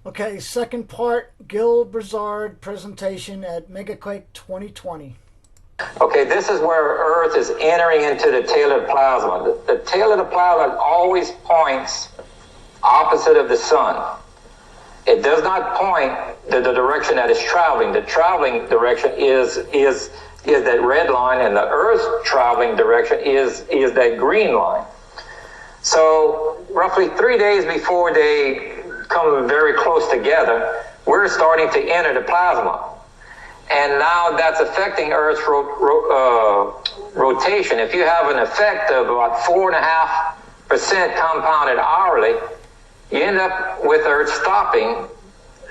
Okay, second part, Gill Broussard presentation at Megaquake 2020. Okay, this is where Earth is entering into the tail of the plasma. The tail of the plasma always points opposite of the sun. It does not point to the direction that it's traveling. The traveling direction is that red line, and the Earth's traveling direction is that green line. So roughly 3 days before they come very close together, we're starting to enter the plasma. And now that's affecting Earth's rotation. If you have an effect of about 4.5% compounded hourly, you end up with Earth stopping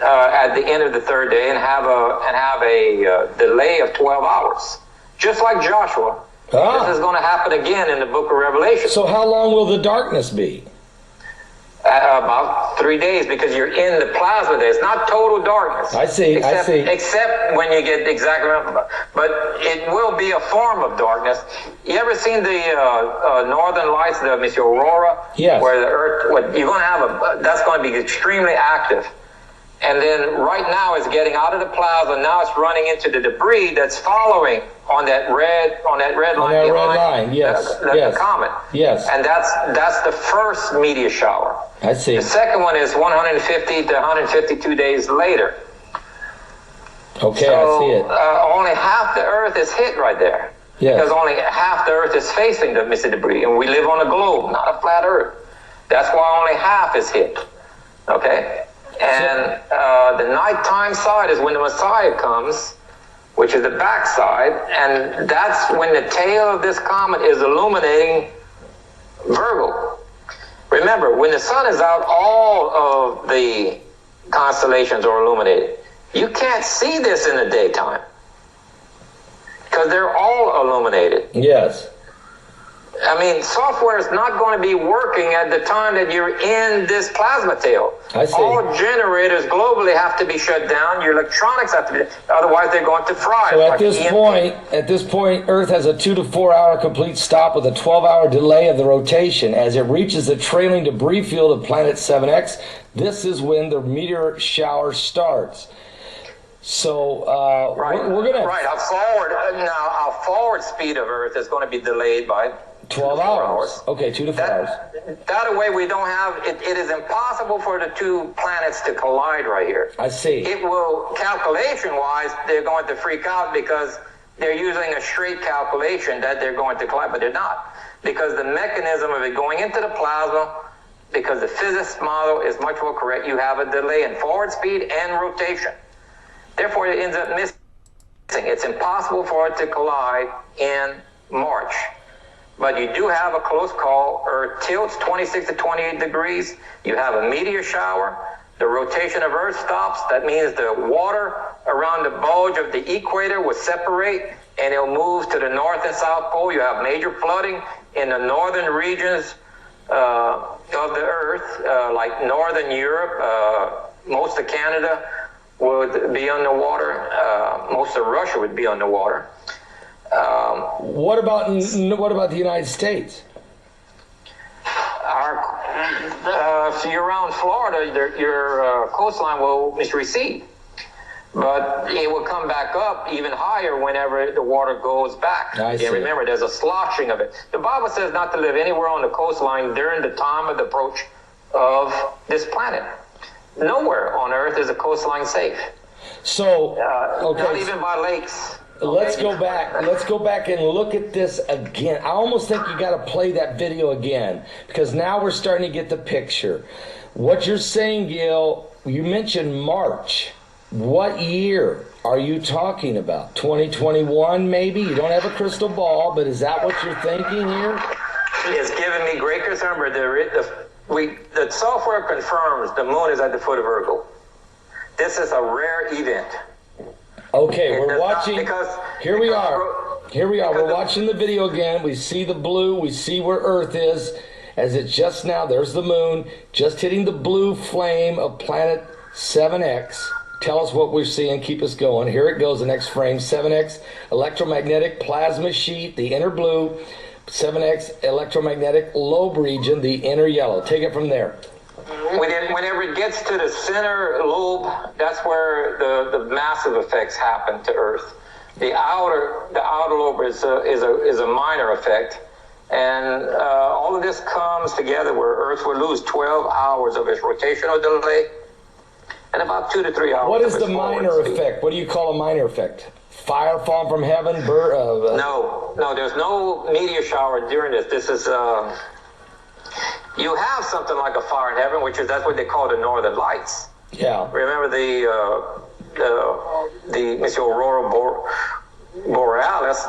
at the end of the third day and have a delay of 12 hours. Just like Joshua, this is going to happen again in the book of Revelation. So how long will the darkness be? About 3 days, because you're in the plasma there. It's not total darkness. I see. Except when you get exactly, but it will be a form of darkness. You ever seen the northern lights, the Miss Aurora? Yes. Where the Earth, you're going to have that's going to be extremely active. And then right now it's getting out of the plasma. Now it's running into the debris that's following on that red line behind the comet. Yes. And that's the first meteor shower. I see. The second one is 150 to 152 days later. Okay, so, I see it. Only half the Earth is hit right there. Yes. Because only half the Earth is facing the missing debris, and we live on a globe, not a flat Earth. That's why only half is hit. Okay? And the nighttime side is when the Messiah comes, which is the back side, and that's when the tail of this comet is illuminating Virgo. Remember, when the sun is out, all of the constellations are illuminated. You can't see this in the daytime because they're all illuminated. Yes. I mean, software is not going to be working at the time that you're in this plasma tail. I see. All generators globally have to be shut down. Your electronics have to be, otherwise they're going to fry. So at this point, Earth has a 2 to 4 hour complete stop with a 12-hour delay of the rotation. As it reaches the trailing debris field of planet 7X, this is when the meteor shower starts. So we're going to... Right. Our forward speed of Earth is going to be delayed by 12 hours. Okay, 2 to 4 hours. That way we don't have, it is impossible for the two planets to collide right here. I see. It will, calculation-wise, they're going to freak out because they're using a straight calculation that they're going to collide, but they're not. Because the mechanism of it going into the plasma, because the physics model is much more correct, you have a delay in forward speed and rotation. Therefore, it ends up missing. It's impossible for it to collide in March. But you do have a close call. Earth tilts 26 to 28 degrees. You have a meteor shower. The rotation of Earth stops. That means the water around the bulge of the equator will separate, and it'll move to the north and south pole. You have major flooding in the northern regions of the Earth, like northern Europe. Most of Canada would be underwater. Most of Russia would be underwater. What about the United States? If you're around Florida, your coastline will recede, but it will come back up even higher whenever the water goes back. And remember, there's a sloshing of it. The Bible says not to live anywhere on the coastline during the time of the approach of this planet. Nowhere on Earth is a coastline safe. So, not even by lakes. Let's go back. Let's go back and look at this again. I almost think you got to play that video again, because now we're starting to get the picture. What you're saying, Gill, you mentioned March. What year are you talking about? 2021, maybe? You don't have a crystal ball, but is that what you're thinking here? It's giving me great concern, but the software confirms the moon is at the foot of Virgo. This is a rare event. Okay, we're watching. Here we are. We're watching the video again. We see the blue. We see where Earth is. As it just now, there's the moon, just hitting the blue flame of planet 7X. Tell us what we're seeing. Keep us going. Here it goes, the next frame. 7X, electromagnetic plasma sheet, the inner blue. 7X, electromagnetic lobe region, the inner yellow. Take it from there. whenever it gets to the center lobe, that's where the massive effects happen to Earth. The outer lobe is a minor effect, and all of this comes together where Earth will lose 12 hours of its rotational delay, and about 2 to 3 hours. What is the minor effect? What do you call a minor effect? Fire fall from heaven? No, there's no meteor shower during this. This is you have something like a fire in heaven, that's what they call the northern lights. Yeah. Remember the Monsieur Aurora Borealis?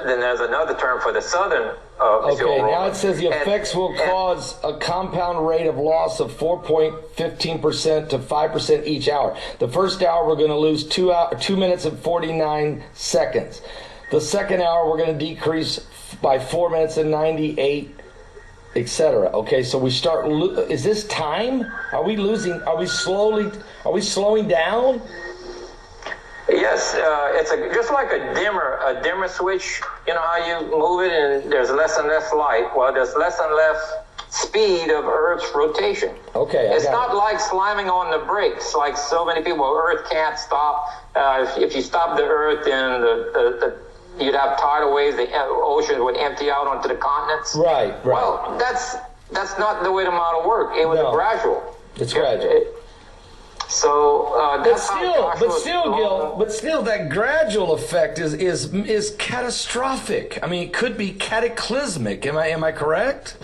Then there's another term for the southern. Okay, now it says the effects will cause a compound rate of loss of 4.15% to 5% each hour. The first hour we're going to lose 2 minutes and 49 seconds. The second hour we're going to decrease by 4 minutes and 98, etc. Okay, so we start. Is this time? Are we losing? Are we slowing down? Yes, it's just like a dimmer switch. You know how you move it and there's less and less light? Well, there's less and less speed of Earth's rotation. Okay. It's not like slamming on the brakes like so many people. Earth can't stop. If you stop the Earth, then you'd have tidal waves. The oceans would empty out onto the continents. Right. Well, that's not the way the model worked. It was gradual. It's gradual. So that's but still, that gradual effect is catastrophic. I mean, it could be cataclysmic. Am I correct?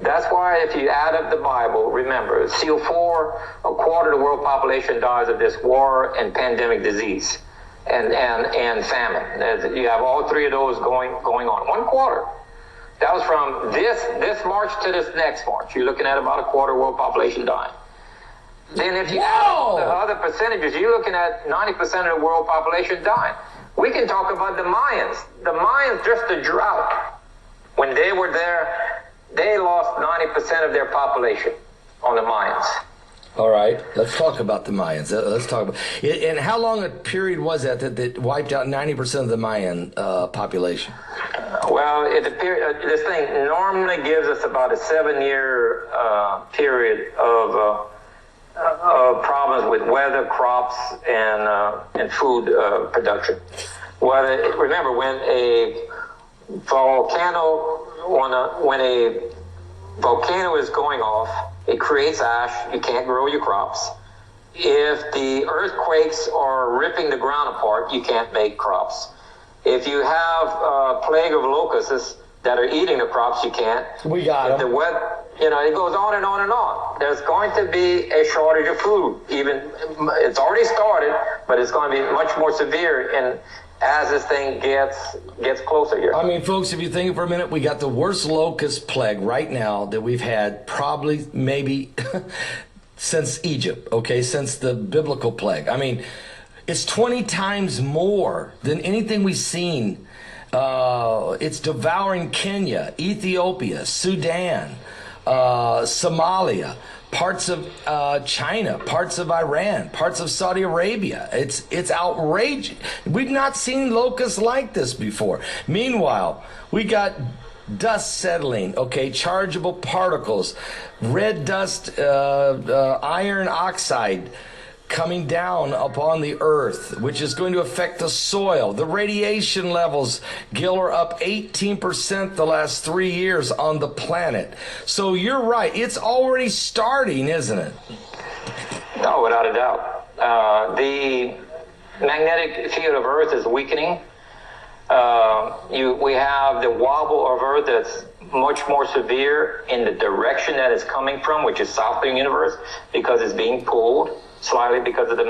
That's why if you add up the Bible, remember, seal 4, a quarter of the world population dies of this war and pandemic disease and famine. You have all three of those going on. 1/4. That was from this March to this next March. You're looking at about a quarter of the world population dying. Then if you add all the other percentages, you're looking at 90% of the world population dying. We can talk about the Mayans. The Mayans, just the drought. When they were there, they lost 90% of their population on the Mayans. All right, let's talk about the Mayans. Let's talk about it. And how long a period was that wiped out 90% of the Mayan population? Well, this thing normally gives us about a 7-year period of problems with weather, crops, and food production. Remember, when a volcano is going off, it creates ash. You can't grow your crops. If the earthquakes are ripping the ground apart, you can't make crops. If you have a plague of locusts that are eating the crops, you can't. We got them. It goes on and on and on. There's going to be a shortage of food. It's already started, but it's going to be much more severe as this thing gets closer here. I mean, folks, if you think for a minute, we got the worst locust plague right now that we've had probably maybe since Egypt, okay, since the biblical plague. I mean, it's 20 times more than anything we've seen. It's devouring Kenya, Ethiopia, Sudan, Somalia, parts of China, parts of Iran, parts of Saudi Arabia. It's outrageous. We've not seen locusts like this before. Meanwhile, we got dust settling, okay, chargeable particles, red dust, iron oxide coming down upon the earth, which is going to affect the soil. The radiation levels, Gill, are up 18% the last 3 years on the planet. So you're right. It's already starting, isn't it? No, without a doubt. The magnetic field of Earth is weakening. We have the wobble of Earth that's much more severe in the direction that it's coming from, which is south of the universe, because it's being pulled slightly because of the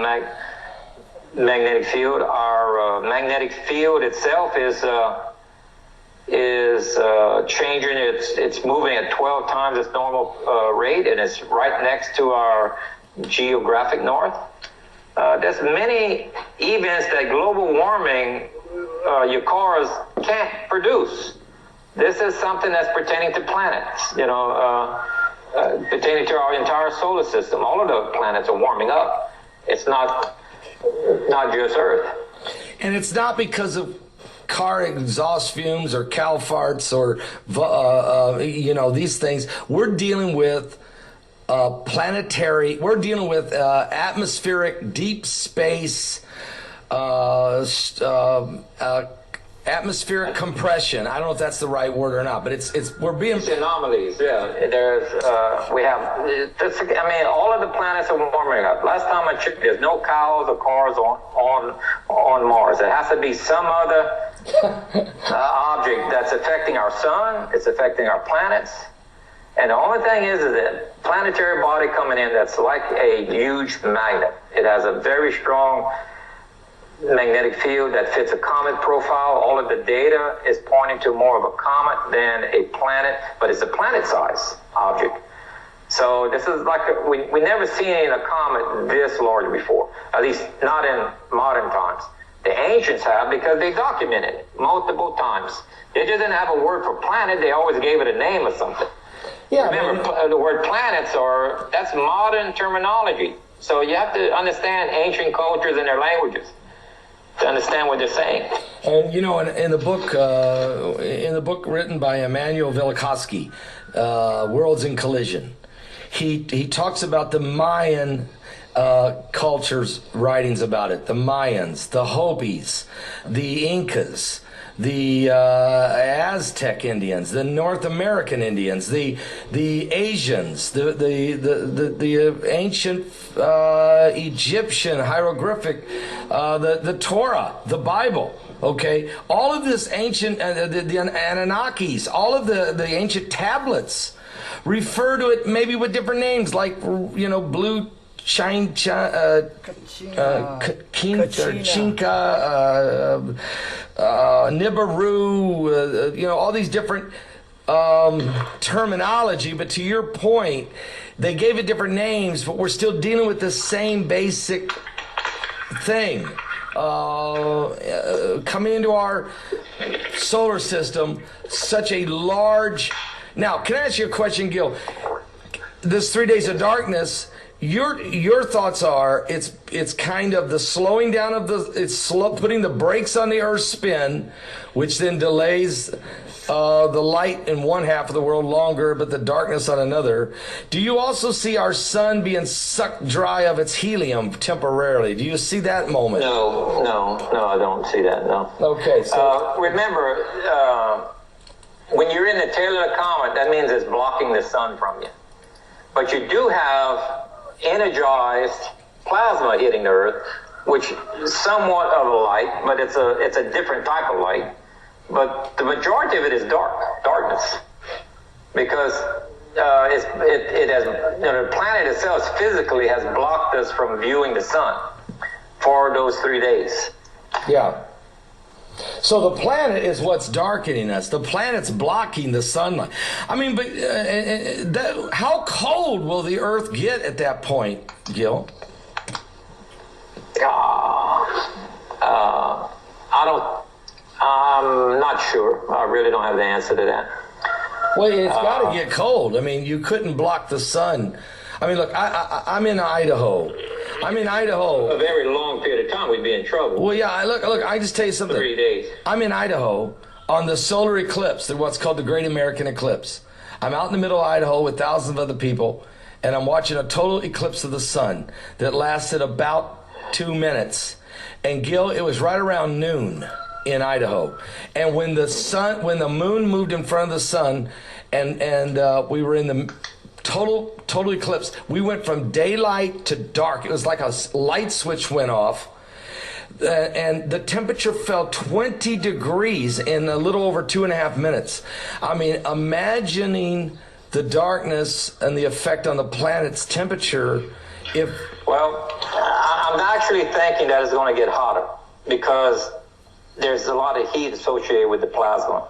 magnetic field. Our magnetic field itself is changing. It's moving at 12 times its normal rate, and it's right next to our geographic north. There's many events that global warming, your cars can't produce. This is something that's pertaining to planets, pertaining to our entire solar system. All of the planets are warming up. It's not just Earth. And it's not because of car exhaust fumes or cow farts or, these things. We're dealing with planetary. We're dealing with atmospheric, deep space, atmospheric compression. I don't know if that's the right word or not, but it's It's anomalies. Yeah, there's we have. All of the planets are warming up. Last time I checked, there's no cows or cars on Mars. It has to be some other object that's affecting our sun. It's affecting our planets. And the only thing is that planetary body coming in that's like a huge magnet. It has a very strong magnetic field that fits a comet profile. All of the data is pointing to more of a comet than a planet, but it's a planet-sized object. So this is like we never seen a comet this large before, at least not in modern times. The ancients have, because they documented it multiple times. They just didn't have a word for planet. They always gave it a name or something. Yeah, remember, the word planets that's modern terminology. So you have to understand ancient cultures and their languages to understand what they're saying. And in the book written by Immanuel Velikovsky, Worlds in Collision, he talks about the Mayan culture's writings about it. The Mayans, the Hopis, the Incas, the Aztec Indians, the North American Indians, the Asians, the ancient Egyptian hieroglyphic, the Torah, the Bible. Okay, all of this ancient, the Anunnakis, all of the ancient tablets refer to it maybe with different names, like blue. Chinka, Nibiru, all these different terminology. But to your point, they gave it different names, but we're still dealing with the same basic thing. Coming into our solar system, such a large... Now, can I ask you a question, Gill? This 3 days of darkness... Your thoughts are it's kind of the slowing down of putting the brakes on the Earth's spin, which then delays the light in one half of the world longer, but the darkness on another. Do you also see our sun being sucked dry of its helium temporarily? Do you see that moment? No, I don't see that. No. Okay. So remember, when you're in the tail of the comet, that means it's blocking the sun from you. But you do have energized plasma hitting the Earth, which is somewhat of a light, but it's a different type of light. But the majority of it is darkness, because it has the planet itself physically has blocked us from viewing the sun for those 3 days. Yeah. So the planet is what's darkening us. The planet's blocking the sunlight. I mean, but how cold will the Earth get at that point, Gill? I'm not sure. I really don't have the answer to that. Well, it's got to get cold. I mean, you couldn't block the sun. I mean, look, I'm in Idaho. A very long period of time, we'd be in trouble. Well, yeah, look, I just tell you something. 3 days. I'm in Idaho on the solar eclipse, what's called the Great American Eclipse. I'm out in the middle of Idaho with thousands of other people, and I'm watching a total eclipse of the sun that lasted about 2 minutes. And Gill, it was right around noon in Idaho. And when the moon moved in front of the sun, and we were in the total eclipse, we went from daylight to dark. It was like a light switch went off, and the temperature fell 20 degrees in a little over 2.5 minutes. I mean, imagining the darkness and the effect on the planet's temperature. Well, I'm actually thinking that it's going to get hotter, because there's a lot of heat associated with the plasma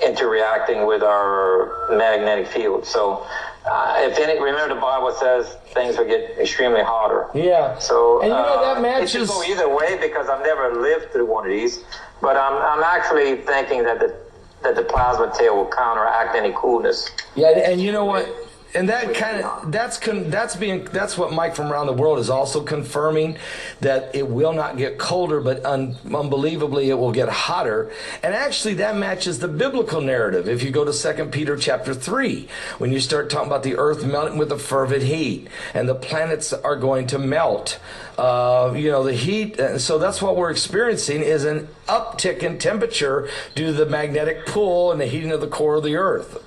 interacting with our magnetic field. So remember the Bible says things will get extremely hotter. Yeah. So and that matches. It could go either way, because I've never lived through one of these. But I'm actually thinking that the plasma tail will counteract any coolness. Yeah, and you know what? And that kind of that's what Mike from around the world is also confirming, that it will not get colder, but unbelievably it will get hotter. And actually that matches the biblical narrative. If you go to 2 Peter chapter 3, when you start talking about the earth melting with a fervent heat, and the planets are going to melt, the heat. So that's what we're experiencing, is an uptick in temperature due to the magnetic pull and the heating of the core of the earth.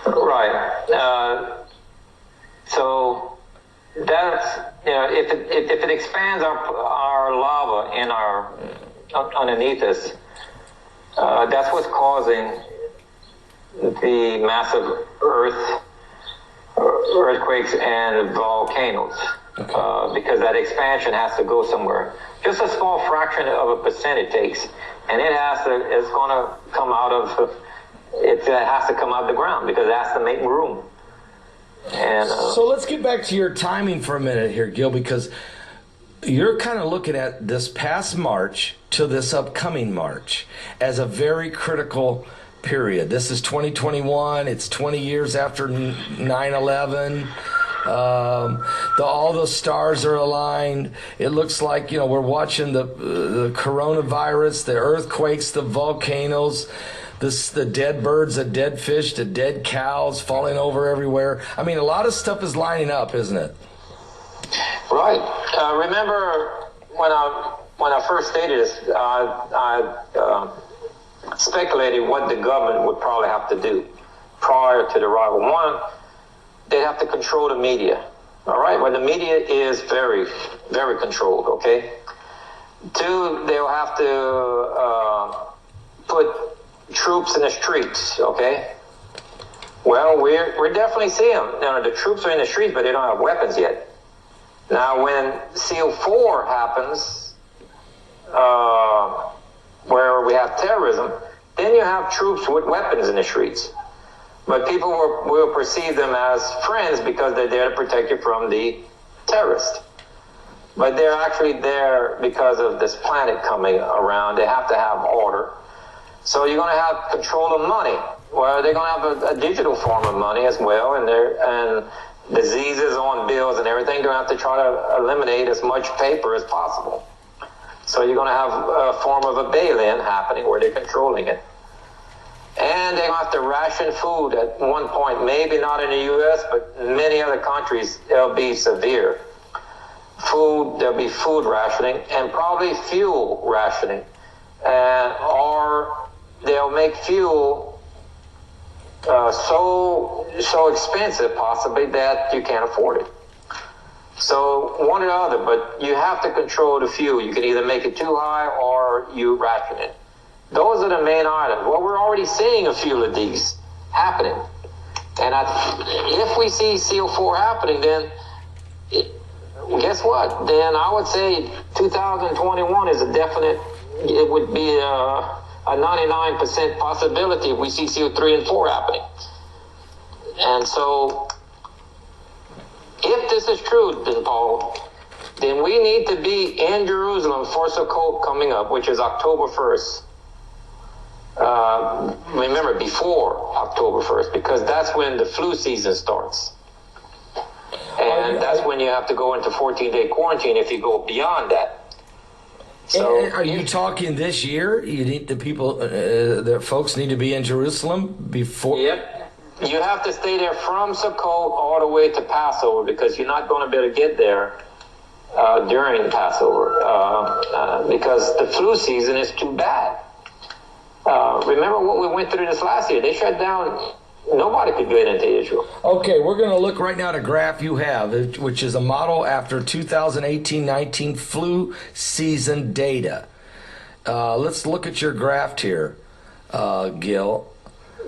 Right. So that's, if it expands our lava in our underneath us, that's what's causing the massive earthquakes and volcanoes. Okay. Because that expansion has to go somewhere. Just a small fraction of a percent it takes, and it's going to come out of. It has to come out of the ground because it has to make room. And so let's get back to your timing for a minute here, Gill, because you're kind of looking at this past March to this upcoming March as a very critical period. This is 2021. It's 20 years after 9/11. All the stars are aligned. It looks like, we're watching the coronavirus, the earthquakes, the volcanoes, the dead birds, the dead fish, the dead cows falling over everywhere. I mean, a lot of stuff is lining up, isn't it? Right. Remember when I first stated this, I speculated what the government would probably have to do prior to the arrival. One, they'd have to control the media. All right. Well, the media is very, very controlled. Okay. Two, they'll have to put troops in the streets. Okay. Well, we're definitely seeing them. Now, the troops are in the streets, but they don't have weapons yet. Now, when SEAL 4 happens, where we have terrorism, then you have troops with weapons in the streets. But people will perceive them as friends because they're there to protect you from the terrorist. But they're actually there because of this planet coming around. They have to have order. So you're going to have control of money. Well, they're going to have a digital form of money as well, and diseases on bills and everything. They're going to have to try to eliminate as much paper as possible. So you're going to have a form of a bail-in happening where they're controlling it. And they're going to have to ration food at one point, maybe not in the U.S., but in many other countries, it'll be severe. There'll be food rationing and probably fuel rationing. Or they'll make fuel so expensive possibly that you can't afford it. So one or the other, but you have to control the fuel. You can either make it too high or you ration it. Those are the main items. Well, we're already seeing a few of these happening. And if we see SEAL 4 happening, then guess what? Then I would say 2021 is a definite, it would be a 99% possibility if we see SEAL 3 and 4 happening. And so, if this is true, then Paul, then we need to be in Jerusalem for Sukkot coming up, which is October 1st. Remember, before October 1st, because that's when the flu season starts. And that's when you have to go into 14-day quarantine if you go beyond that. So, are you talking this year? You need the people, the folks need to be in Jerusalem before? Yep. You have to stay there from Sukkot all the way to Passover because you're not going to be able to get there during Passover because the flu season is too bad. Remember what we went through this last year? They shut down. Nobody could get into Israel. Okay, we're going to look right now at a graph you have, which is a model after 2018-19 flu season data. Let's look at your graph here, Gill.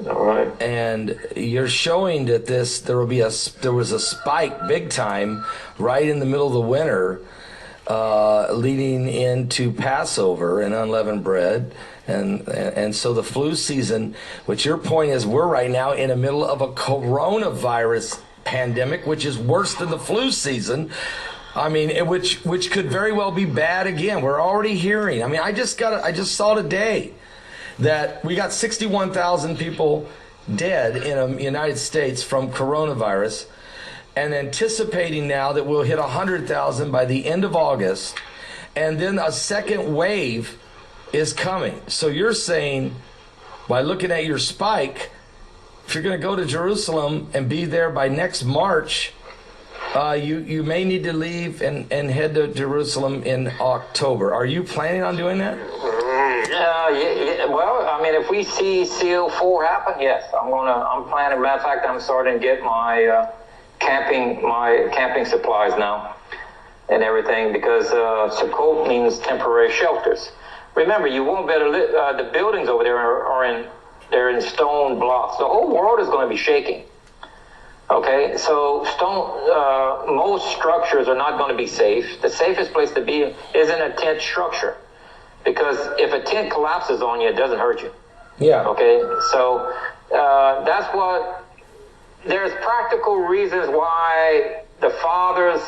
All right. And you're showing that there was a spike big time right in the middle of the winter, leading into Passover and unleavened bread. And so the flu season, which your point is, we're right now in the middle of a coronavirus pandemic, which is worse than the flu season. I mean, which could very well be bad again. We're already hearing. I mean, I just saw today that we got 61,000 people dead in the United States from coronavirus, and anticipating now that we'll hit 100,000 by the end of August, and then a second wave is coming. So you're saying, by looking at your spike, if you're going to go to Jerusalem and be there by next March, you may need to leave and head to Jerusalem in October. Are you planning on doing that? Yeah. Well, I mean, if we see CO4 happen, yes, I'm planning. Matter of fact, I'm starting to get my camping supplies now and everything, because Sukkot means temporary shelters. Remember, you won't be able to live. The buildings over there they're in stone blocks. The whole world is going to be shaking. Okay, so most structures are not going to be safe. The safest place to be is in a tent structure, because if a tent collapses on you, it doesn't hurt you. Yeah. Okay, so that's what. There's practical reasons why the Father's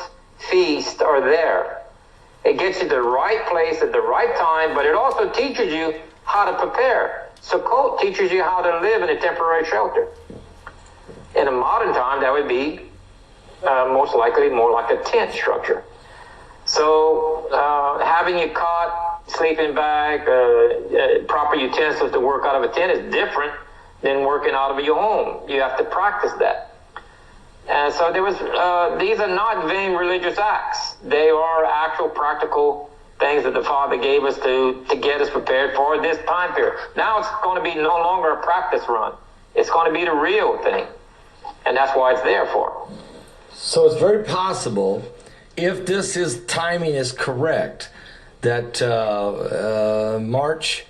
feast are there. It gets you the right place at the right time, but it also teaches you how to prepare. Sukkot teaches you how to live in a temporary shelter. In a modern time, that would be most likely more like a tent structure. So having a cot, sleeping bag, proper utensils to work out of a tent is different than working out of your home. You have to practice that. And so these are not vain religious acts. They are actual practical things that the Father gave us to get us prepared for this time period. Now it's going to be no longer a practice run. It's going to be the real thing. And that's why it's there for. So it's very possible, if timing is correct, that March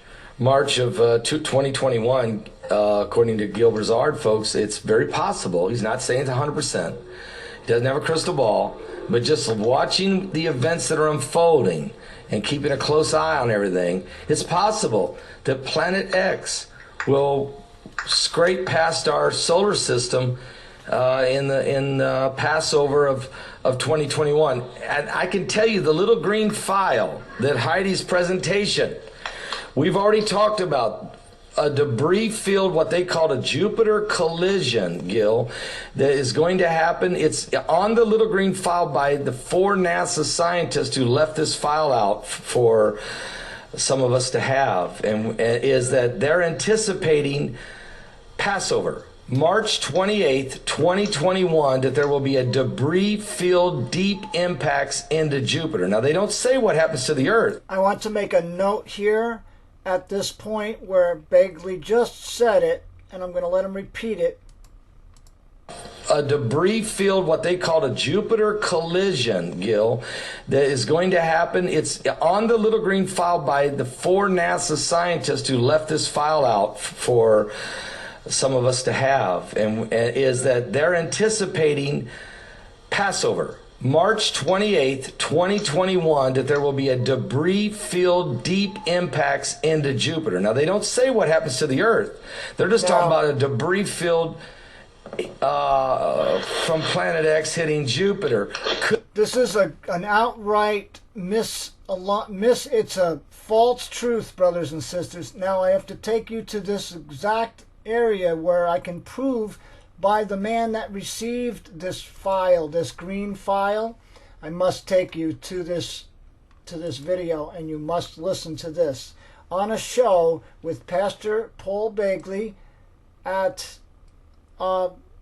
of 2021, according to Gill Broussards, folks, it's very possible. He's not saying it's 100%. He doesn't have a crystal ball, but just watching the events that are unfolding and keeping a close eye on everything, it's possible that Planet X will scrape past our solar system in the Passover of 2021. And I can tell you, the little green file that Heidi's presentation, we've already talked about a debris field, what they call a Jupiter collision, Gill, that is going to happen. It's on the little green file by the 4 NASA scientists who left this file out for some of us to have, and is that they're anticipating Passover, March 28th, 2021, that there will be a debris field, deep impacts into Jupiter. Now, they don't say what happens to the Earth. I want to make a note here at this point where Begley just said it, and I'm going to let him repeat it. A debris field, what they call a Jupiter collision, Gill, that is going to happen. It's on the little green file by the 4 NASA scientists who left this file out for some of us to have, and is that they're anticipating Passover, March 28th, 2021, that there will be a debris field, deep impacts into Jupiter. Now, they don't say what happens to the Earth. They're just talking about a debris field from Planet X hitting Jupiter. This is an outright miss. It's a false truth, brothers and sisters. Now, I have to take you to this exact area where I can prove by the man that received this file, this green file. I must take you to this video, and you must listen to this on a show with Pastor Paul Begley at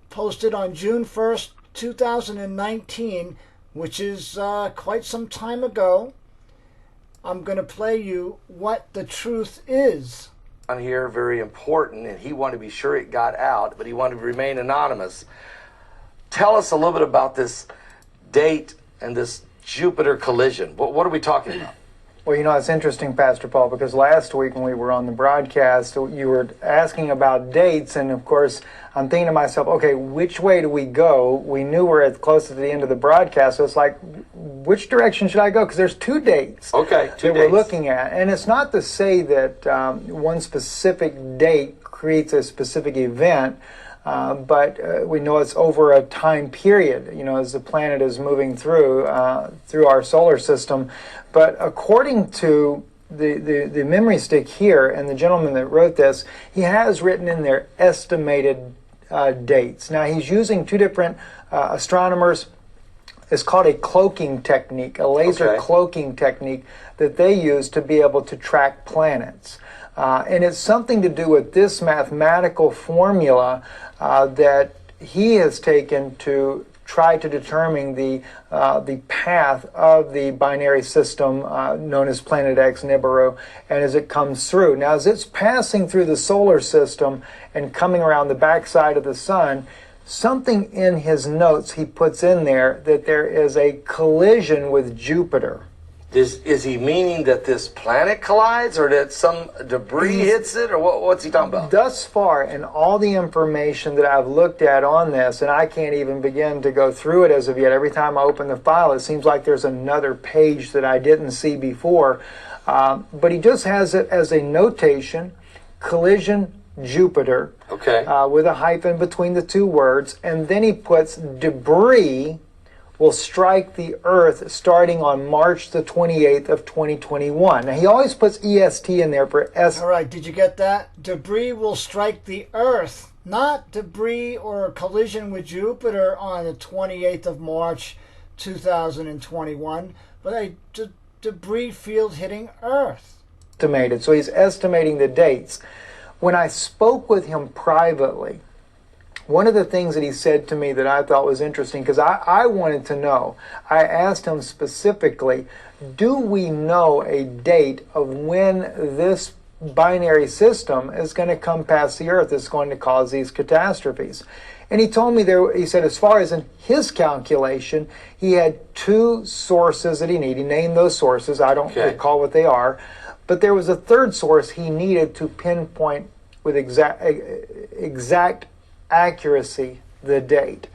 posted on June 1st, 2019, which is quite some time ago. I'm going to play you what the truth is. On here, very important, and he wanted to be sure it got out, but he wanted to remain anonymous. Tell us a little bit about this date and this Jupiter collision. What are we talking about? Well, it's interesting, Pastor Paul, because last week when we were on the broadcast, you were asking about dates, and of course, I'm thinking to myself, okay, which way do we go? We knew we're close to the end of the broadcast, so it's like, which direction should I go? Because there's 2 dates that we're looking at. And it's not to say that one specific date creates a specific event, but we know it's over a time period, as the planet is moving through our solar system. But according to the memory stick here, and the gentleman that wrote this, he has written in there estimated dates. Now he's using two different astronomers. It's called a cloaking technique, a laser cloaking technique that they use to be able to track planets. And it's something to do with this mathematical formula that he has taken to try to determine the path of the binary system known as Planet X, Nibiru, and as it comes through. Now, as it's passing through the solar system and coming around the backside of the sun, something in his notes he puts in there that there is a collision with Jupiter. Is he meaning that this planet collides, or that some debris hits it, or what's he talking about? Thus far, in all the information that I've looked at on this, and I can't even begin to go through it as of yet. Every time I open the file, it seems like there's another page that I didn't see before. But he just has it as a notation, collision Jupiter, with a hyphen between the two words, and then he puts debris will strike the Earth starting on March the 28th of 2021. Now, he always puts EST in there for S. All right, did you get that? Debris will strike the Earth, not debris or a collision with Jupiter on the 28th of March 2021, but a debris field hitting Earth. Estimated, so he's estimating the dates. When I spoke with him privately, one of the things that he said to me that I thought was interesting, because I wanted to know, I asked him specifically, do we know a date of when this binary system is going to come past the Earth that's going to cause these catastrophes? And he told me he said, as far as in his calculation, he had two sources that he needed. He named those sources. I don't recall what they are. But there was a third source he needed to pinpoint with exact accuracy the date.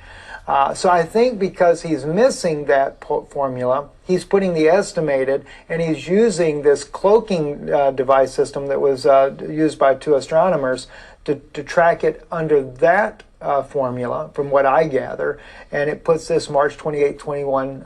So I think because he's missing that formula, he's putting the estimated, and he's using this cloaking device system that was used by two astronomers to track it under that formula, from what I gather, and it puts this March 28, 21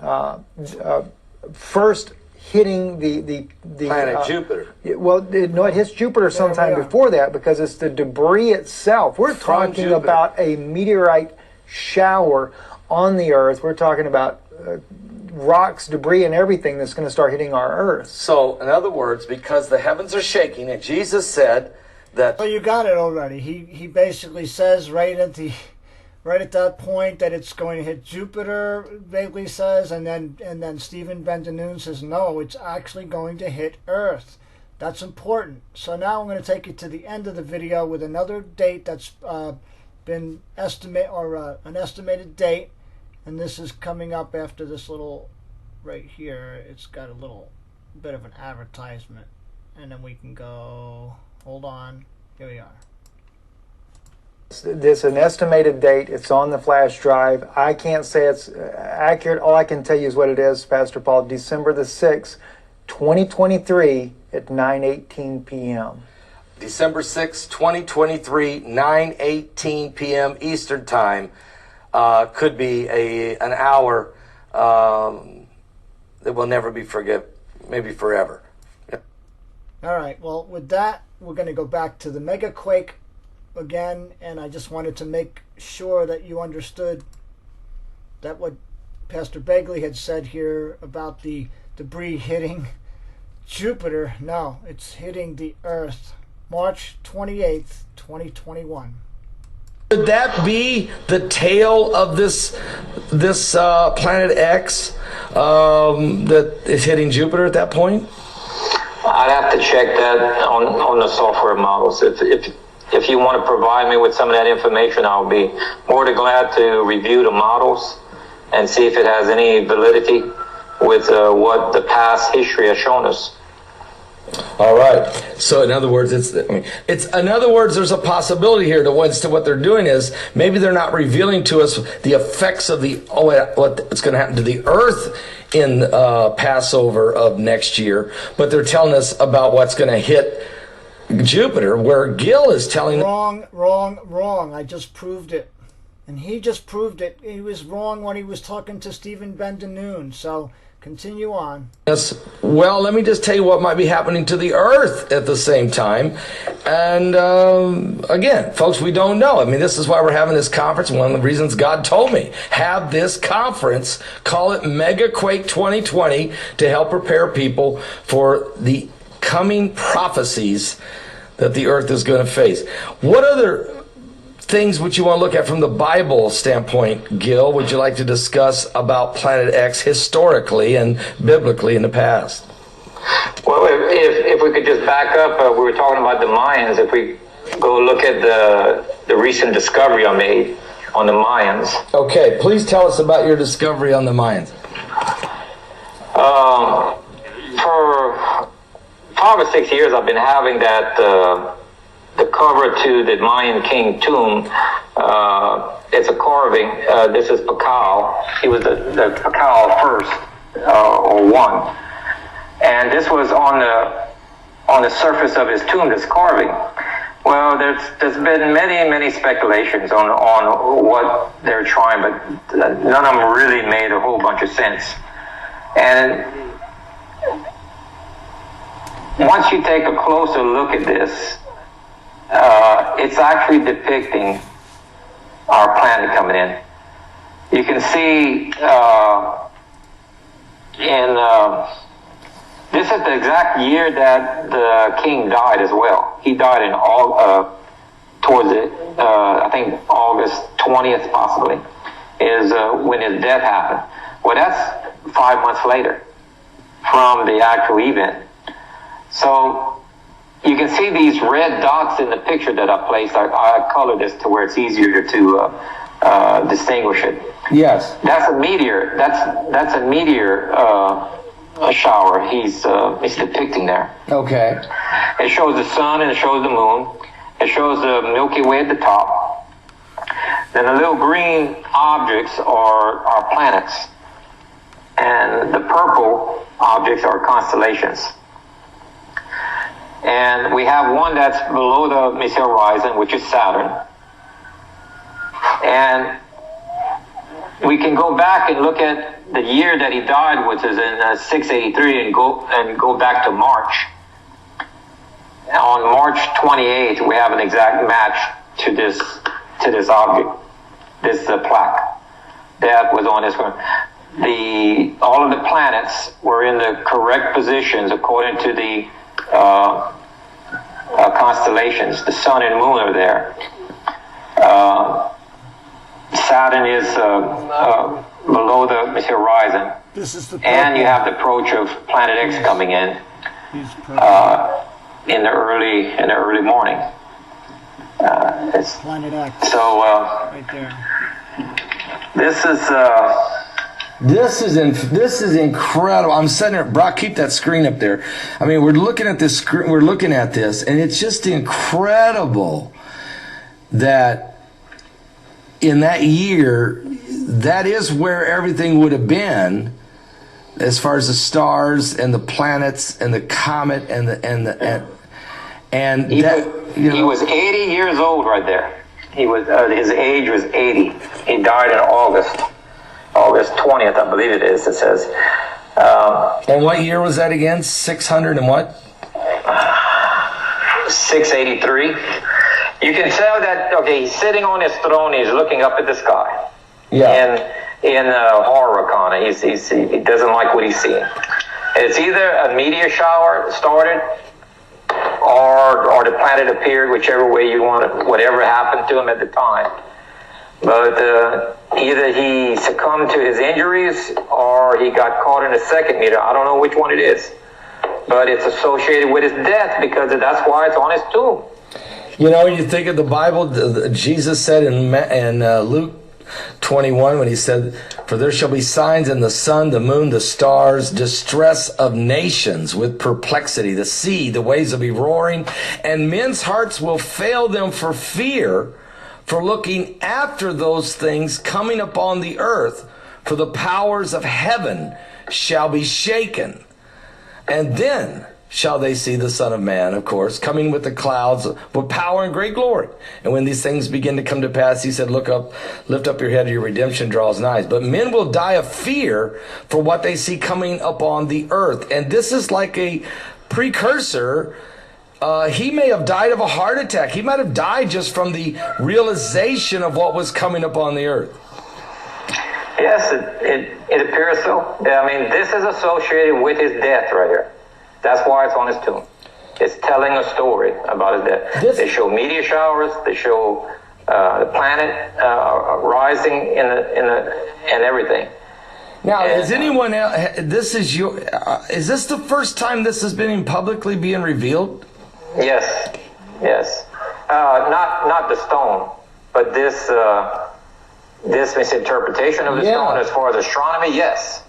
first hitting the planet Jupiter. Well, it hits Jupiter sometime before that, because it's the debris itself. We're talking about a meteorite shower on the Earth. We're talking about rocks, debris, and everything that's going to start hitting our Earth. So, in other words, because the heavens are shaking, and Jesus said that... Well, you got it already. He basically says right at that point that it's going to hit Jupiter, Bailey says, and then Stephen Ben-Danoon says, no, it's actually going to hit Earth. That's important. So now I'm going to take you to the end of the video with another date that's been an estimated date, and this is coming up after this little right here. It's got a little bit of an advertisement, and then we can go, hold on, here we are. This is an estimated date. It's on the flash drive. I can't say it's accurate. All I can tell you is what it is, Pastor Paul. December the 6th, 2023 at 9:18 p.m. December 6th, 2023, 9:18 p.m. Eastern Time. Could be an hour that will never be forgiven, maybe forever. Yep. All right. Well, with that, we're going to go back to the mega quake again, and I just wanted to make sure that you understood that what Pastor Begley had said here about the debris hitting Jupiter, no, it's hitting the Earth, March 28th, 2021. Could that be the tail of this planet X that is hitting Jupiter at that point? I'd have to check that on the software models. If you want to provide me with some of that information, I'll be more than glad to review the models and see if it has any validity with what the past history has shown us. All right. So in other words, there's a possibility here to what they're doing is maybe they're not revealing to us the effects of what's going to happen to the Earth in Passover of next year, but they're telling us about what's going to hit Jupiter, where Gill is telling... Wrong. I just proved it. And he just proved it. He was wrong when he was talking to Stephen Ben-Danoon. So Continue on. Yes. Well, let me just tell you what might be happening to the earth at the same time. And again, folks, we don't know. I mean, this is why we're having this conference. One of the reasons God told me, have this conference, call it Mega Quake 2020, to help prepare people for the coming prophecies that the earth is going to face. What other things would you want to look at from the Bible standpoint, Gill, would you like to discuss about Planet X historically and biblically in the past? Well, if we could just back up, we were talking about the Mayans. If we go look at the recent discovery I made on the Mayans. Okay, please tell us about your discovery on the Mayans. For 5 or 6 years, I've been having that... the cover to the Mayan king tomb, it's a carving. This is Pakal. He was the Pakal first, or one. And this was on the surface of his tomb, this carving. Well, there's been many speculations on what they're trying, but none of them really made a whole bunch of sense. And once you take a closer look at this, it's actually depicting our planet coming in. You can see this is the exact year that the king died as well. He died in towards it, I think August 20th possibly, is when his death happened. Well, that's 5 months later from the actual event. So you can see these red dots in the picture that I placed. I colored this to where it's easier to distinguish it. Yes. That's a meteor. That's a meteor shower he's depicting there. Okay. It shows the sun and it shows the moon. It shows the Milky Way at the top. Then the little green objects are planets. And the purple objects are constellations. And we have one that's below the Messiah horizon, which is Saturn. And we can go back and look at the year that he died, which is in 683, and go back to March. On March 28th, we have an exact match to this object, this plaque that was on this one. All of the planets were in the correct positions according to the constellations. The sun and moon are there. Saturn is below the Messiah horizon. This is the and you have the approach of Planet X coming in the early morning. It's Planet X. So right there. This is incredible. I'm sitting there, Brock, keep that screen up there. I mean, we're looking at this screen, we're looking at this, and it's just incredible that in that year, that is where everything would have been, as far as the stars and the planets and the comet he was 80 years old right there. He was his age was 80. He died in August 20th, I believe it is. It says. And what year was that again? 600 and what? 683. You can tell that. Okay, he's sitting on his throne. He's looking up at the sky. Yeah. In horror, kind of. He doesn't like what he's seeing. It's either a meteor shower started, or the planet appeared, whichever way you want it, whatever happened to him at the time. But either he succumbed to his injuries or he got caught in a second meteor. I don't know which one it is. But it's associated with his death because that's why it's on his tomb. You know, you think of the Bible, Jesus said in Luke 21 when he said, "For there shall be signs in the sun, the moon, the stars, distress of nations with perplexity. The sea, the waves will be roaring, and men's hearts will fail them for fear, for looking after those things coming upon the earth, for the powers of heaven shall be shaken. And then shall they see the Son of Man, of course, coming with the clouds with power and great glory. And when these things begin to come to pass, he said, look up, lift up your head, your redemption draws nigh. But men will die of fear for what they see coming upon the earth. And this is like a precursor. He may have died of a heart attack. He might have died just from the realization of what was coming upon the earth. Yes, it appears so. I mean, this is associated with his death right here. That's why it's on his tomb. It's telling a story about his death. They show meteor showers. They show the planet rising and everything. Now, is anyone else? Is this the first time this has been publicly being revealed? Yes. Not the stone, but this misinterpretation of the stone as far as astronomy. Yes.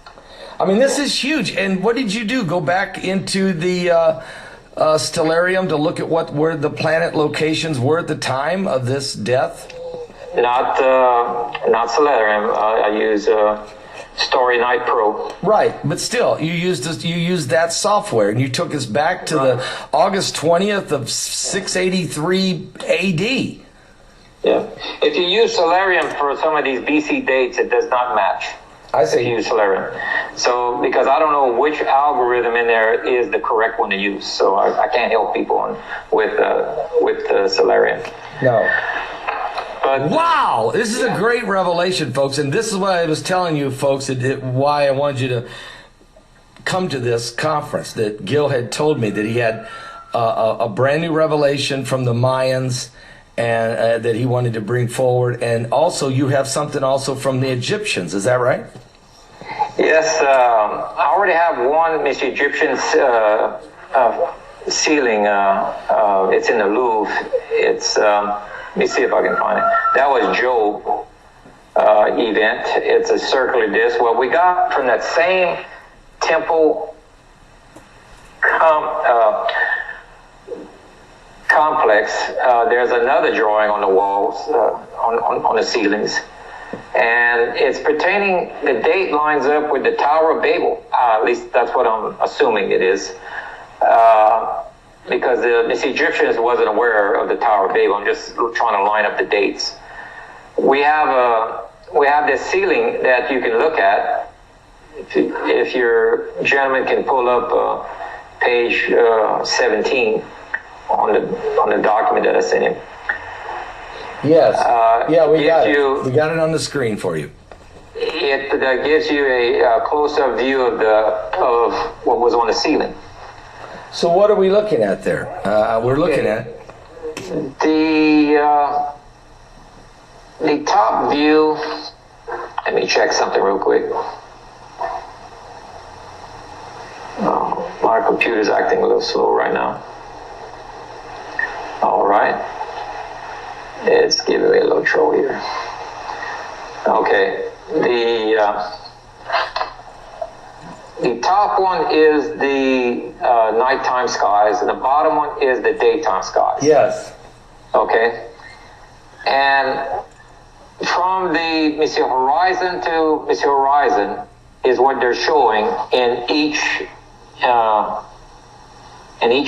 I mean, this is huge. And what did you do? Go back into the stellarium to look at where the planet locations were at the time of this death? Not stellarium. I use Starry Night Pro. Right, but still, you used that software, and you took us back to the August 20th of 683 A.D. Yeah. If you use Stellarium for some of these BC dates, it does not match. I say use Stellarium. So, because I don't know which algorithm in there is the correct one to use, so I can't help people with Stellarium. No. But, wow, this is a great revelation, folks, and this is what I was telling you, folks, why I wanted you to come to this conference. That Gill had told me that he had a brand new revelation from the Mayans, and that he wanted to bring forward, and also you have something also from the Egyptians. Is that right? Yes, I already have one Miss Egyptian ceiling. It's in the Louvre. It's let me see if I can find it. That was Job event. It's a circular disc. Well, we got from that same temple complex. There's another drawing on the walls, on the ceilings, and it's pertaining. The date lines up with the Tower of Babel. At least that's what I'm assuming it is, because the Egyptians wasn't aware of the Tower of Babel. I'm just trying to line up the dates. We have this ceiling that you can look at. If your gentleman can pull up page 17. On the document that I sent him. Yes. We got it. We got it on the screen for you. It gives you a close-up view of what was on the ceiling. So what are we looking at there? We're looking at the top view. Let me check something real quick. Oh, my computer's acting a little slow right now. All right. It's giving me a little trouble here. Okay. The top one is the nighttime skies, and the bottom one is the daytime skies. Yes. Okay. And from the horizon to horizon is what they're showing in each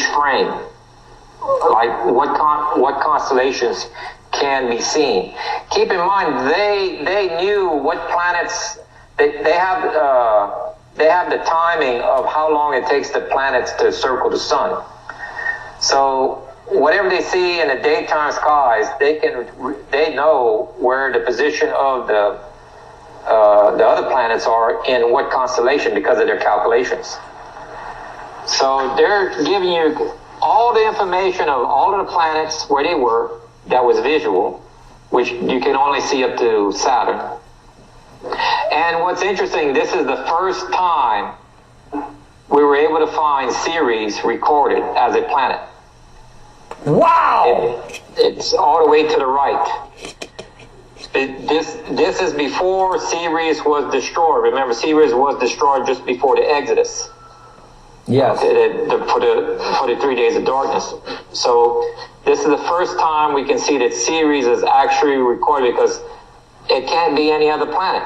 frame. Like what constellations can be seen. Keep in mind, they knew what planets. They have the timing of how long it takes the planets to circle the sun. So whatever they see in the daytime skies, they know where the position of the other planets are in what constellation because of their calculations. So they're giving you all the information of all of the planets, where they were, that was visual, which you can only see up to Saturn. And what's interesting, this is the first time we were able to find Ceres recorded as a planet. Wow! It's all the way to the right. This is before Ceres was destroyed. Remember, Ceres was destroyed just before the Exodus. Yes. For the 3 days of darkness. So this is the first time we can see that Ceres is actually recorded, because it can't be any other planet.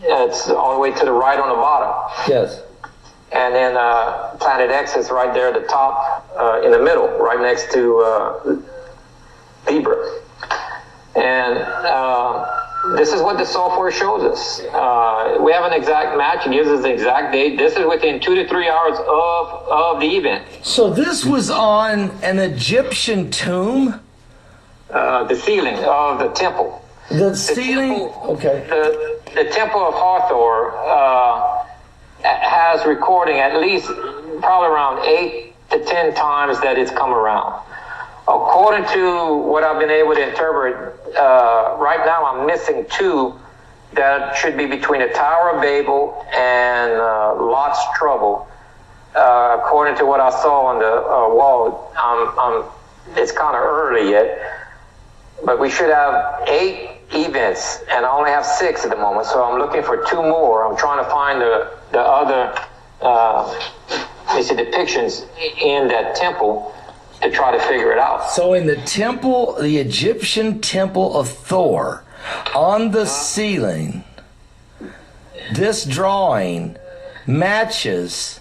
It's all the way to the right on the bottom. Yes. And then Planet X is right there at the top, in the middle, right next to Libra. And this is what the software shows us. We have an exact match. It gives us the exact date. This is within 2 to 3 hours of the event. So this was on an Egyptian tomb? The ceiling of the temple. The ceiling? Okay. The temple of Hathor has recording at least probably around 8 to 10 times that it's come around. According to what I've been able to interpret, right now I'm missing 2 that should be between the Tower of Babel and Lot's Trouble. According to what I saw on the wall, it's kind of early yet, but we should have 8 events, and I only have 6 at the moment, so I'm looking for 2 more. I'm trying to find the other depictions in that temple to try to figure it out. So in the temple, the Egyptian temple of Thor, on the ceiling, this drawing matches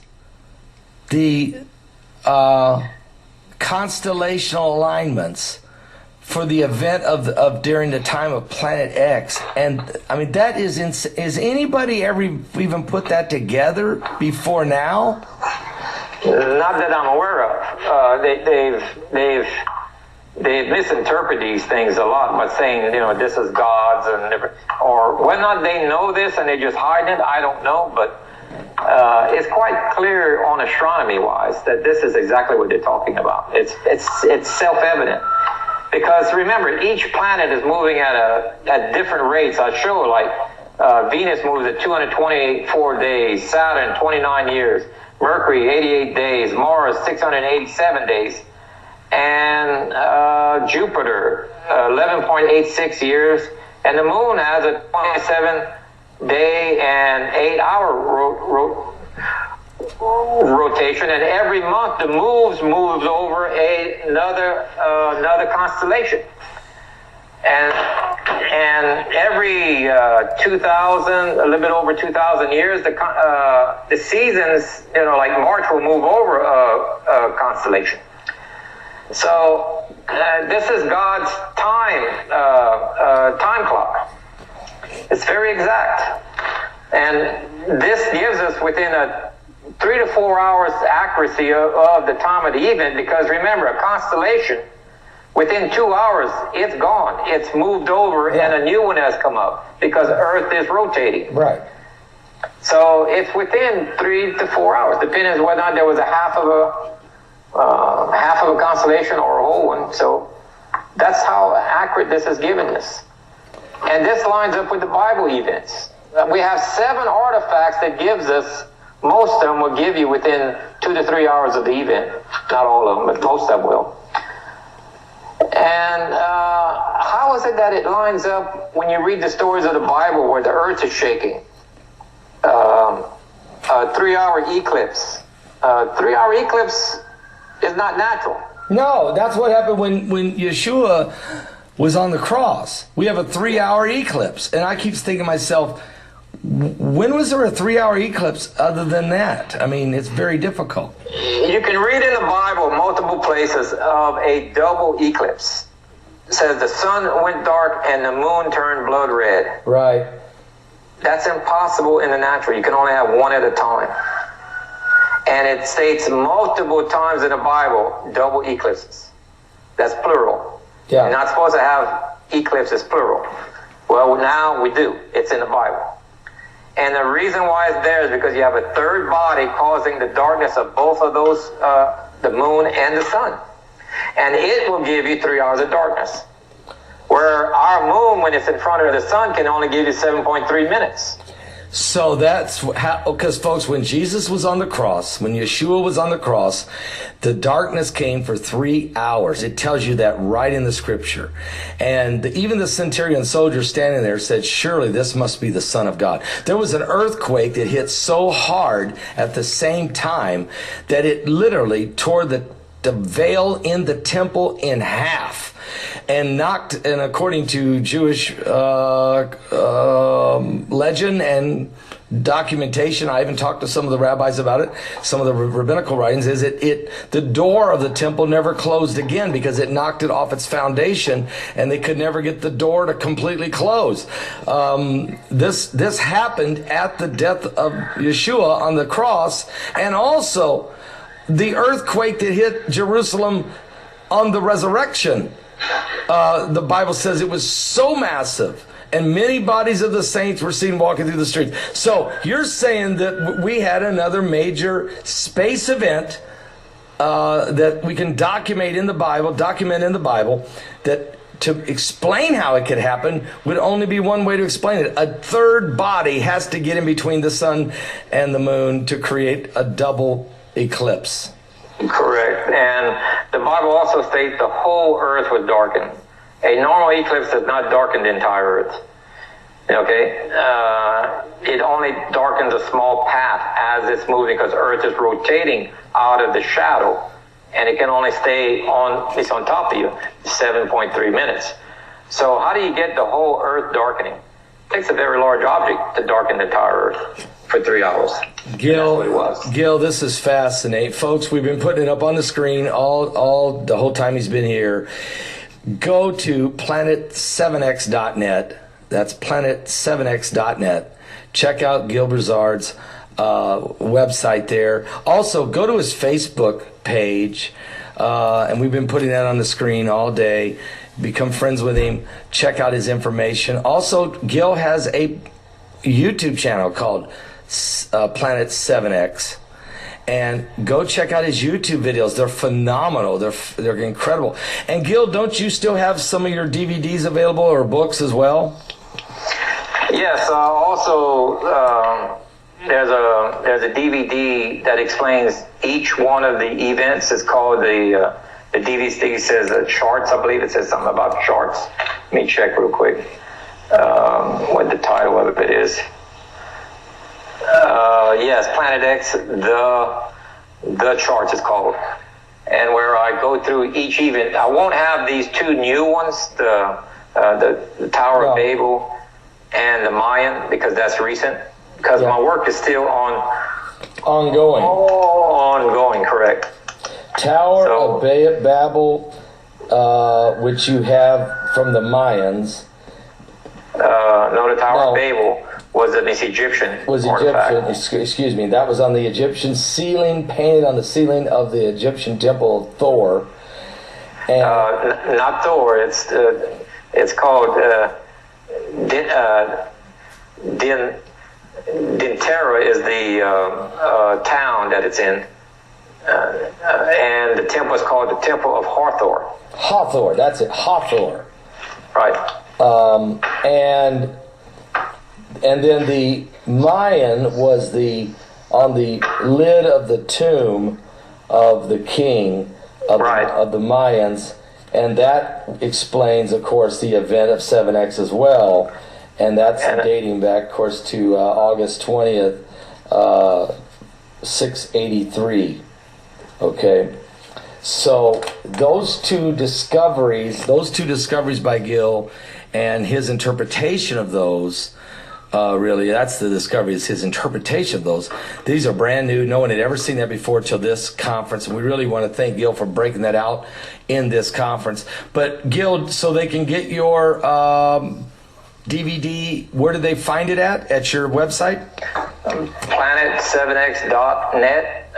the constellational alignments for the event of during the time of Planet X. And I mean, that is is anybody ever even put that together before now? Not that I'm aware of. They've misinterpreted these things a lot by saying, this is God's or whether or not they know this and they just hide it, I don't know, but it's quite clear on astronomy wise that this is exactly what they're talking about. It's self-evident. Because remember, each planet is moving at different rates. I show like Venus moves at 224 days, Saturn 29 years, Mercury 88 days, Mars 687 days, and Jupiter 11.86 years, and the Moon has a 27-day and 8-hour rotation, and every month the moves over another constellation, and every 2,000, a little bit over 2,000 years, the seasons, like March will move over a constellation. So this is God's time clock. It's very exact, and this gives us within a 3 to 4 hours accuracy of the time of the event, because remember, a constellation, within 2 hours, it's gone. It's moved over, and a new one has come up because Earth is rotating. Right. So it's within 3 to 4 hours, depending on whether or not there was a half of a constellation or a whole one. So that's how accurate this is giving us. And this lines up with the Bible events. We have 7 artifacts that gives us. Most of them will give you within 2 to 3 hours of the event. Not all of them, but most of them will. And how is it that it lines up when you read the stories of the Bible where the earth is shaking? A 3-hour eclipse. 3-hour eclipse is not natural. No, that's what happened when Yeshua was on the cross. We have a 3-hour eclipse. And I keep thinking to myself, when was there a 3-hour eclipse other than that? I mean, it's very difficult. You can read in the Bible multiple places of a double eclipse. It says the sun went dark and the moon turned blood red. Right. That's impossible in the natural. You can only have one at a time. And it states multiple times in the Bible, double eclipses. That's plural. Yeah. You're not supposed to have eclipses plural. Well, now we do. It's in the Bible. And the reason why it's there is because you have a third body causing the darkness of both of those, the moon and the sun. And it will give you 3 hours of darkness. Where our moon, when it's in front of the sun, can only give you 7.3 minutes. So that's how, because folks, when Jesus was on the cross, when Yeshua was on the cross, the darkness came for 3 hours. It tells you that right in the scripture. And even the centurion soldier standing there said, surely this must be the Son of God. There was an earthquake that hit so hard at the same time that it literally tore the veil in the temple in half. And knocked, and according to Jewish legend and documentation, I even talked to some of the rabbis about it, some of the rabbinical writings, is the door of the temple never closed again because it knocked it off its foundation, and they could never get the door to completely close. This happened at the death of Yeshua on the cross, and also the earthquake that hit Jerusalem on the resurrection. The Bible says it was so massive, and many bodies of the saints were seen walking through the streets. So you're saying that we had another major space event that we can document in the Bible, that to explain how it could happen would only be one way to explain it. A third body has to get in between the sun and the moon to create a double eclipse. Correct. And the Bible also states the whole earth was darkened. A normal eclipse does not darken the entire earth. Okay? It only darkens a small path as it's moving because earth is rotating out of the shadow, and it can only stay on, it's on top of you, 7.3 minutes. So how do you get the whole earth darkening? It takes a very large object to darken the entire earth for 3 hours. Gill, this is fascinating. Folks, we've been putting it up on the screen all the whole time he's been here. Go to planet7x.net. That's planet7x.net. Check out Gill Broussards' website there. Also, go to his Facebook page, and we've been putting that on the screen all day. Become friends with him. Check out his information. Also, Gill has a YouTube channel called Planet 7X, and go check out his YouTube videos. They're phenomenal. They're incredible. And Gill, don't you still have some of your DVDs available or books as well? Yes. Also, there's a DVD that explains each one of the events. It's called the DVD says charts. I believe it says something about charts. Let me check real quick what the title of it is. Yes, Planet X, the charts is called. And where I go through each event, I won't have these two new ones, the Tower of Babel and the Mayan, because that's recent. Because my work is still ongoing. Ongoing, correct. Tower of Babel, which you have from the Mayans. No, the Tower of Babel was Egyptian. Excuse me. That was on the Egyptian ceiling, painted on the ceiling of the Egyptian temple of Thor. And not Thor. It's called Dintera is the town that it's in, and the temple is called the Temple of Hathor. Hathor. That's it. Hathor. Right. And then the Mayan was on the lid of the tomb of the king of the Mayans, and that explains, of course, the event of 7X as well, and that's dating back, of course, to August 20th, 683. Okay, so those two discoveries by Gill and his interpretation of those. Really, that's the discovery, is his interpretation of those. These are brand new. No one had ever seen that before till this conference, and we really want to thank Gill for breaking that out in this conference. But Gill, so they can get your DVD, where do they find it at? At your website? Planet7x.net.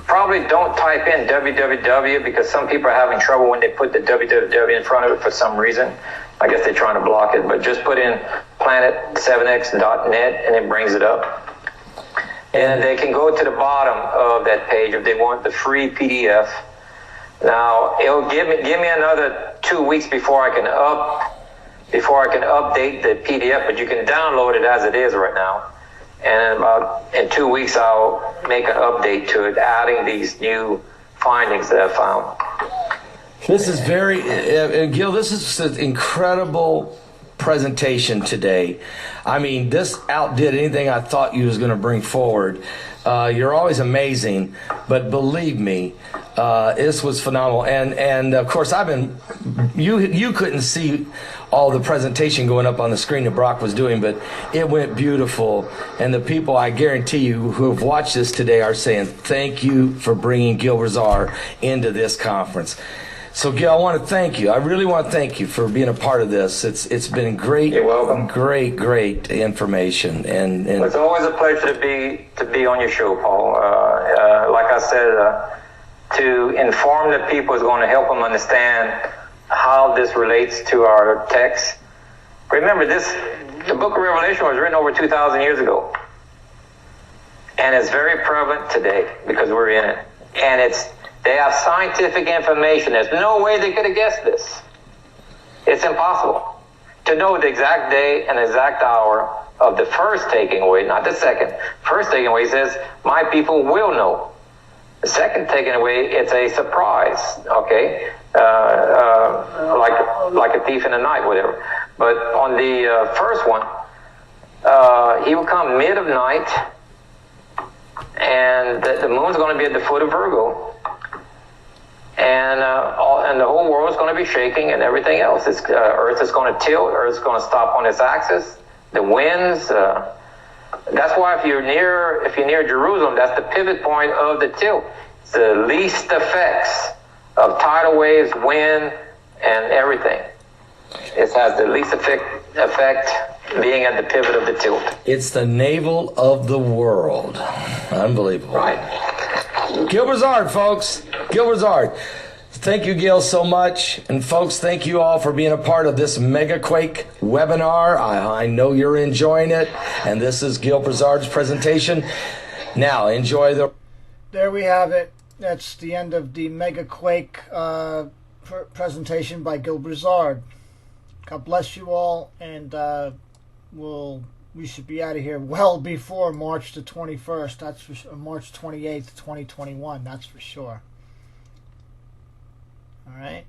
Probably don't type in www, because some people are having trouble when they put the www in front of it for some reason. I guess they're trying to block it, but just put in planet7x.net and it brings it up. And they can go to the bottom of that page if they want the free PDF. Now, it'll give me another 2 weeks before I can update the PDF, but you can download it as it is right now. And in 2 weeks, I'll make an update to it, adding these new findings that I found. This is Gil, this is an incredible presentation today. I mean, this outdid anything I thought you was going to bring forward. You're always amazing, but believe me, this was phenomenal. And of course, you couldn't see all the presentation going up on the screen that Brock was doing, but it went beautiful. And the people, I guarantee you, who have watched this today are saying, thank you for bringing Gill Broussard into this conference. So, Gill, I want to thank you. I really want to thank you for being a part of this. It's been great. You're welcome. Great information. And it's always a pleasure to be on your show, Paul. Like I said, to inform the people is going to help them understand how this relates to our text. Remember, the book of Revelation was written over 2,000 years ago. And it's very prevalent today because we're in it. And they have scientific information. There's no way they could have guessed this. It's impossible to know the exact day and exact hour of the first taking away, not the second. First taking away says, my people will know. The second taking away, it's a surprise, okay? Like a thief in the night, whatever. But on the first one, he will come mid of night, and the moon's going to be at the foot of Virgo. And the whole world is going to be shaking and everything else. Earth is going to tilt. Earth is going to stop on its axis. The winds. That's why if you're near Jerusalem, that's the pivot point of the tilt. It's the least effects of tidal waves, wind, and everything. It has the least effect being at the pivot of the tilt. It's the navel of the world. Unbelievable. Right. Gill Broussard, folks. Gill Broussard. Thank you, Gill, so much. And folks, thank you all for being a part of this Mega Quake webinar. I know you're enjoying it. And this is Gill Broussard's presentation. Now, enjoy the... There we have it. That's the end of the Mega Quake presentation by Gill Broussard. God bless you all, and we should be out of here well before March the 21st. That's for sure. March 28th, 2021. That's for sure. All right.